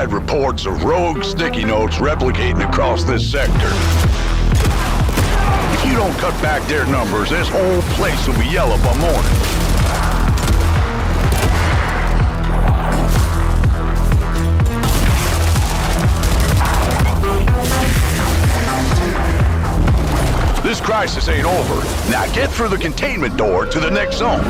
had reports of rogue sticky notes replicating across this sector. If you don't cut back their numbers, this whole place will be yellow by morning. This crisis ain't over. Now get through the containment door to the next zone.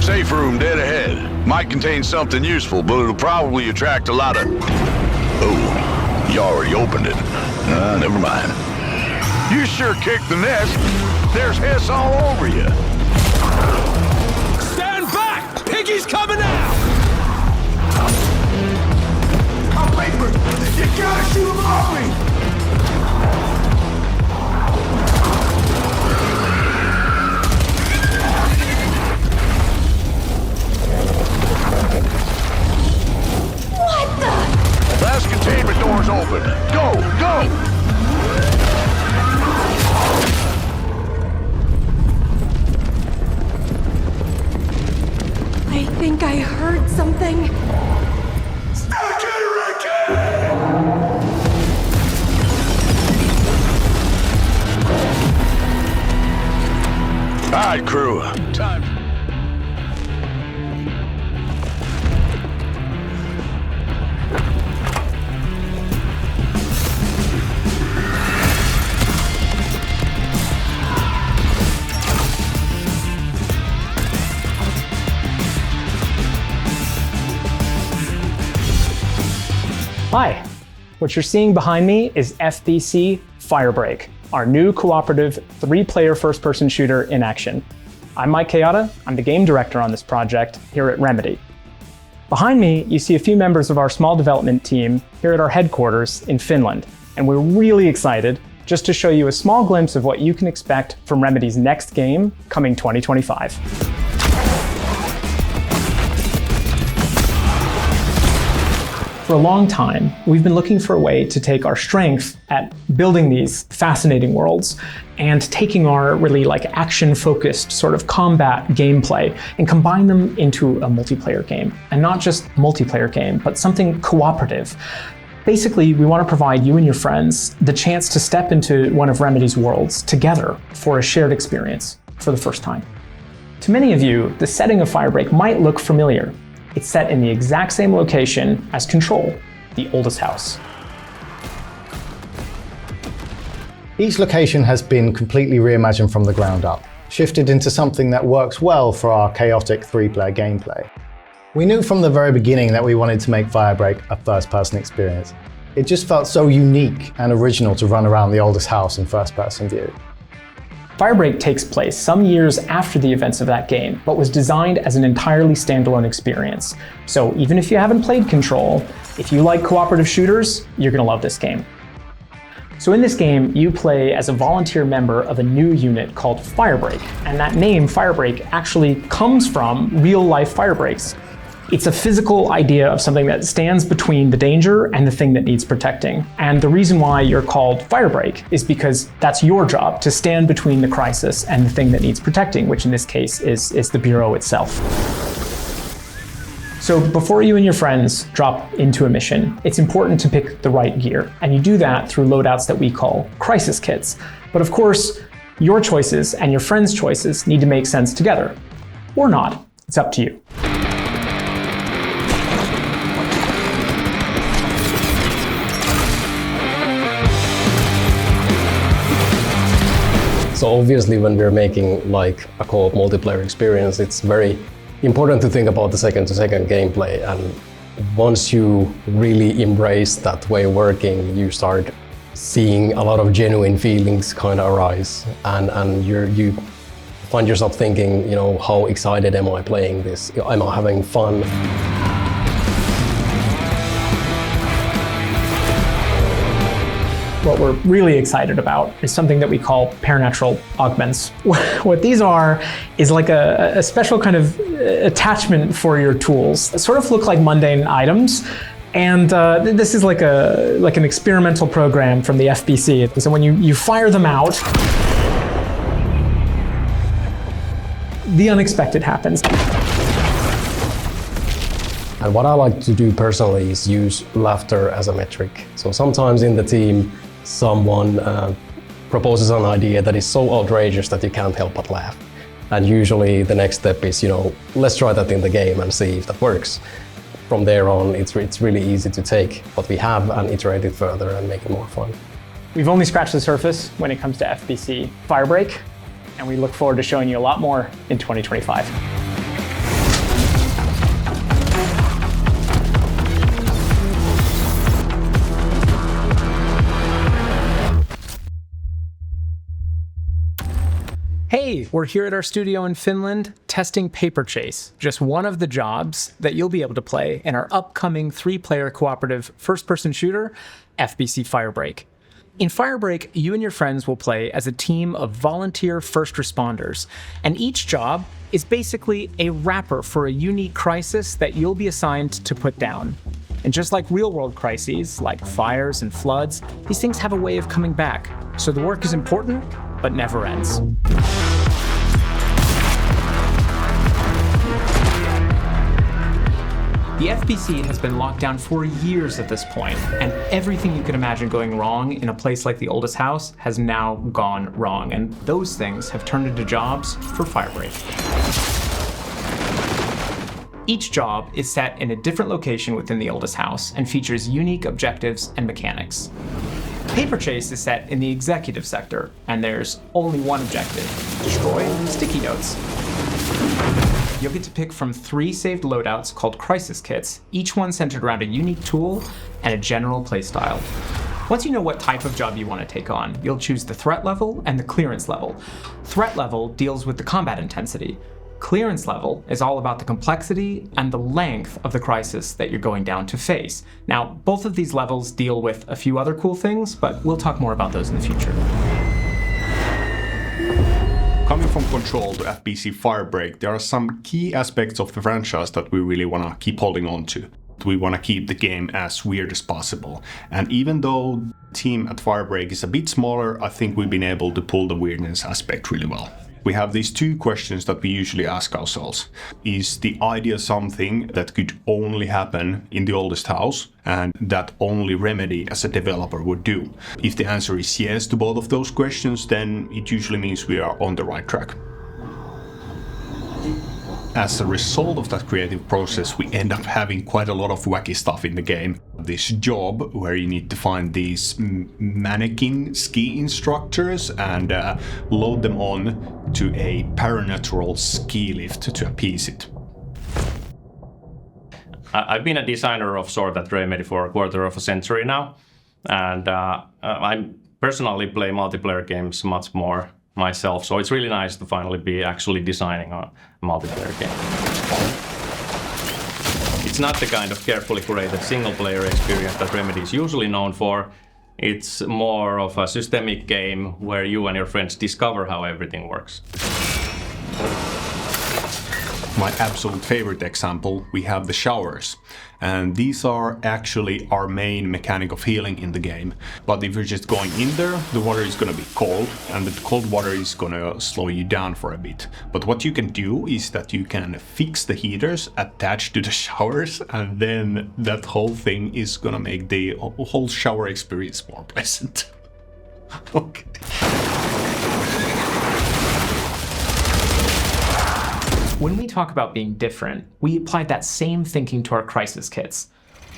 Safe room dead ahead. Might contain something useful, but it'll probably attract a lot of... Oh, you already opened it. Never mind. You sure kicked the nest. There's hiss all over you. Stand back! Piggy's coming out! I'm paper! You gotta shoot him off me! What the? Last containment door's open. Go, go! I think I heard something. All right, crew. Time. Hi, what you're seeing behind me is FBC Firebreak, our new cooperative 3-player first-person shooter in action. I'm Mike Kayada, I'm the game director on this project here at Remedy. Behind me, you see a few members of our small development team here at our headquarters in Finland, and we're really excited just to show you a small glimpse of what you can expect from Remedy's next game coming 2025. For a long time, we've been looking for a way to take our strength at building these fascinating worlds and taking our really action-focused sort of combat gameplay and combine them into a multiplayer game. And not just multiplayer game, but something cooperative. Basically, we want to provide you and your friends the chance to step into one of Remedy's worlds together for a shared experience for the first time. To many of you, the setting of Firebreak might look familiar. It's set in the exact same location as Control, the oldest house. Each location has been completely reimagined from the ground up, shifted into something that works well for our chaotic 3-player gameplay. We knew from the very beginning that we wanted to make Firebreak a first-person experience. It just felt so unique and original to run around the oldest house in first-person view. Firebreak takes place some years after the events of that game, but was designed as an entirely standalone experience. So even if you haven't played Control, if you like cooperative shooters, you're going to love this game. So in this game, you play as a volunteer member of a new unit called Firebreak, and that name, Firebreak, actually comes from real-life firebreaks. It's a physical idea of something that stands between the danger and the thing that needs protecting. And the reason why you're called Firebreak is because that's your job, to stand between the crisis and the thing that needs protecting, which in this case is the Bureau itself. So before you and your friends drop into a mission, it's important to pick the right gear. And you do that through loadouts that we call crisis kits. But of course, your choices and your friends' choices need to make sense together. Or not. It's up to you. So obviously when we're making a co-op multiplayer experience, it's very important to think about the second-to-second gameplay. And once you really embrace that way of working, you start seeing a lot of genuine feelings kind of arise. And you find yourself thinking, how excited am I playing this? Am I having fun? What we're really excited about is something that we call paranatural augments. What these are is like a special kind of attachment for your tools. They sort of look like mundane items, And this is like an experimental program from the FBC. So when you fire them out, the unexpected happens. And what I like to do personally is use laughter as a metric. So sometimes in the team, someone proposes an idea that is so outrageous that you can't help but laugh. And usually the next step is, let's try that in the game and see if that works. From there on, it's really easy to take what we have and iterate it further and make it more fun. We've only scratched the surface when it comes to FBC Firebreak, and we look forward to showing you a lot more in 2025. Hey, we're here at our studio in Finland testing Paper Chase, just one of the jobs that you'll be able to play in our upcoming 3-player cooperative first-person shooter, FBC Firebreak. In Firebreak, you and your friends will play as a team of volunteer first responders, and each job is basically a wrapper for a unique crisis that you'll be assigned to put down. And just like real-world crises, like fires and floods, these things have a way of coming back. So the work is important, but never ends. The FBC has been locked down for years at this point, and everything you could imagine going wrong in a place like the oldest house has now gone wrong, and those things have turned into jobs for Firebreak. Each job is set in a different location within the oldest house and features unique objectives and mechanics. Paper Chase is set in the executive sector, and there's only one objective: destroy sticky notes. You'll get to pick from 3 saved loadouts called crisis kits, each one centered around a unique tool and a general playstyle. Once you know what type of job you want to take on, you'll choose the threat level and the clearance level. Threat level deals with the combat intensity. Clearance level is all about the complexity and the length of the crisis that you're going down to face. Now, both of these levels deal with a few other cool things, but we'll talk more about those in the future. Coming from Control to FBC Firebreak, there are some key aspects of the franchise that we really want to keep holding on to. We want to keep the game as weird as possible. And even though the team at Firebreak is a bit smaller, I think we've been able to pull the weirdness aspect really well. We have these 2 questions that we usually ask ourselves. Is the idea something that could only happen in the oldest house and that only Remedy as a developer would do? If the answer is yes to both of those questions, then it usually means we are on the right track. As a result of that creative process, we end up having quite a lot of wacky stuff in the game. This job where you need to find these mannequin ski instructors and load them on to a paranatural ski lift to appease it. I've been a designer of sort at Remedy for a quarter of a century now, and I personally play multiplayer games much more myself, so it's really nice to finally be actually designing a multiplayer game. It's not the kind of carefully curated single-player experience that Remedy is usually known for. It's more of a systemic game where you and your friends discover how everything works. My absolute favorite example, we have the showers. And these are actually our main mechanic of healing in the game. But if you're just going in there, the water is going to be cold, and the cold water is going to slow you down for a bit. But what you can do is that you can fix the heaters attached to the showers, and then that whole thing is going to make the whole shower experience more pleasant. Okay. When we talk about being different, we applied that same thinking to our crisis kits.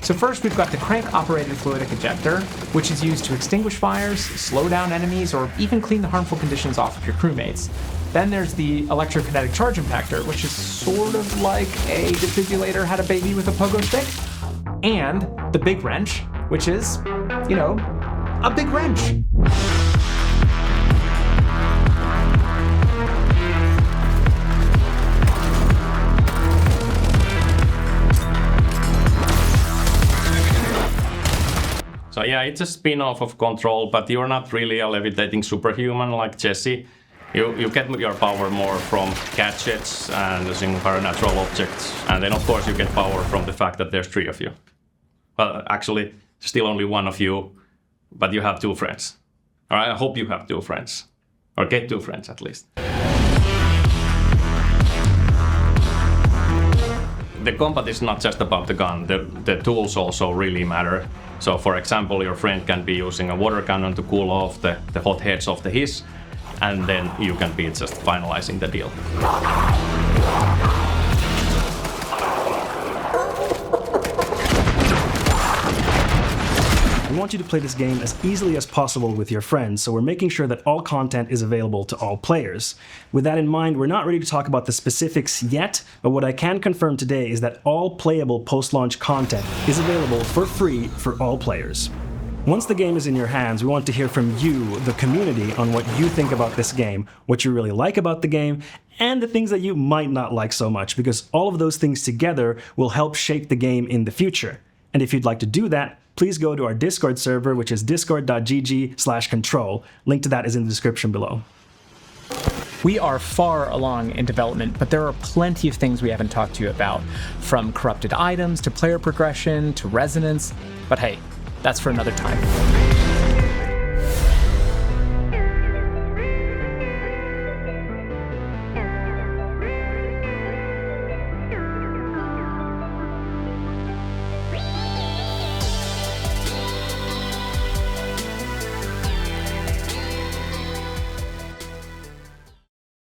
So first we've got the crank-operated fluidic ejector, which is used to extinguish fires, slow down enemies, or even clean the harmful conditions off of your crewmates. Then there's the electrokinetic charge impactor, which is sort of like a defibrillator had a baby with a pogo stick. And the big wrench, which is, a big wrench. So yeah, it's a spin-off of Control, but you're not really a levitating superhuman like Jesse. You get your power more from gadgets and using paranatural objects, and then of course you get power from the fact that there's 3 of you. well, actually, still only one of you, but you have 2 friends. Or I hope you have 2 friends, or get 2 friends at least. The combat is not just about the gun, the tools also really matter. So for example, your friend can be using a water cannon to cool off the hot heads of the hiss, and then you can be just finalizing the deal. We want you to play this game as easily as possible with your friends, so we're making sure that all content is available to all players. With that in mind, we're not ready to talk about the specifics yet, but what I can confirm today is that all playable post-launch content is available for free for all players. Once the game is in your hands, we want to hear from you, the community, on what you think about this game, what you really like about the game, and the things that you might not like so much, because all of those things together will help shape the game in the future. And if you'd like to do that, please go to our Discord server, which is discord.gg/control. Link to that is in the description below. We are far along in development, but there are plenty of things we haven't talked to you about, from corrupted items to player progression to resonance. But hey, that's for another time.